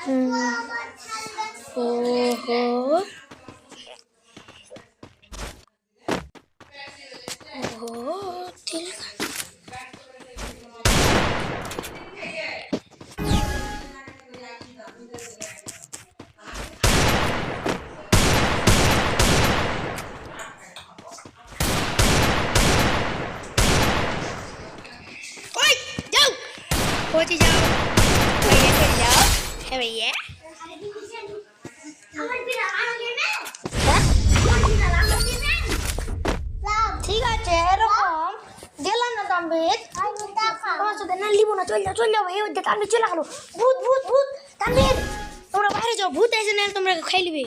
ओहो ओहो ठीक पहुंच जाओ भैया चल जाओ है भैया ঠিক আছে এরকম গেলাম না তানভীর তোমার সাথে না লিবো না চল যাও এই ওইটা তানভীর চলে গেল ভূত ভূত ভূত তানভীর তোমরা বাইরে যাও ভূত এসে না তোমরা খাই লিবে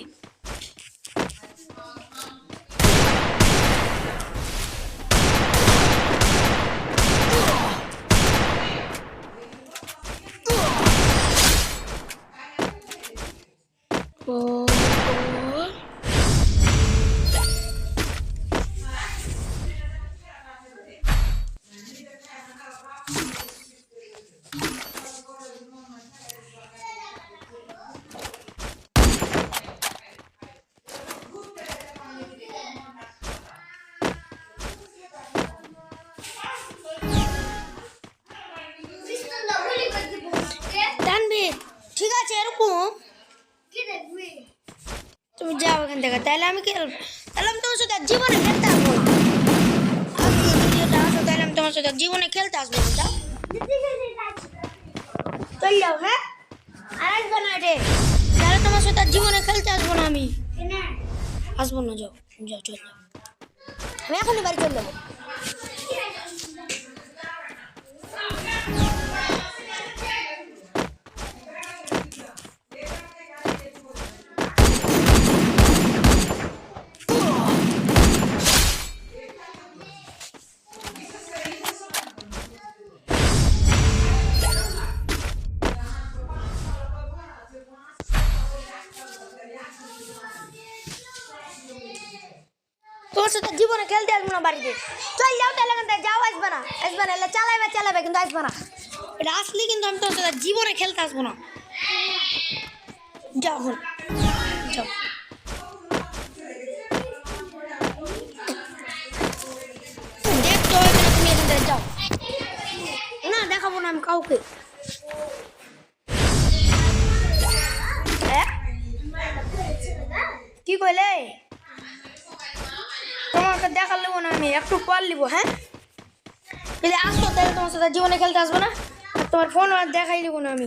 ঠিক আছে এরকম তুমি যাও এখান থেকে তাহলে আমি তোমার সাথে জীবনে খেলতে আসবো তাহলে আমি তোমার সাথে জীবনে খেলতে আসবো যাও চল যাও হ্যাঁ আর আসবো না রে তাহলে তোমার সাথে জীবনে খেলতে আসবো না আমি আসবো না যাও যাও চল যাও আমি এখনই বাড়ি চলে যাবো তোমার সাথে জীবনে খেলতে আসবো না বাড়িতে চল যাও তাহলে যাও আসবে না এলে চালাবে কিন্তু আসবে না এটা আসলে কিন্তু আমি তোমার সাথে জীবনে খেলতে আসবো না যাও যাও দেখতো তুমি এখান থেকে যাও না দেখাবো না আমি কাউকে কি কইলে তোমাকে দেখার নেবো না আমি একটু পর নিবো হ্যাঁ যদি আসতো তাহলে তোমার সাথে জীবনে খেলতে আসবো না আর তোমার ফোন আর দেখাই নেবো না আমি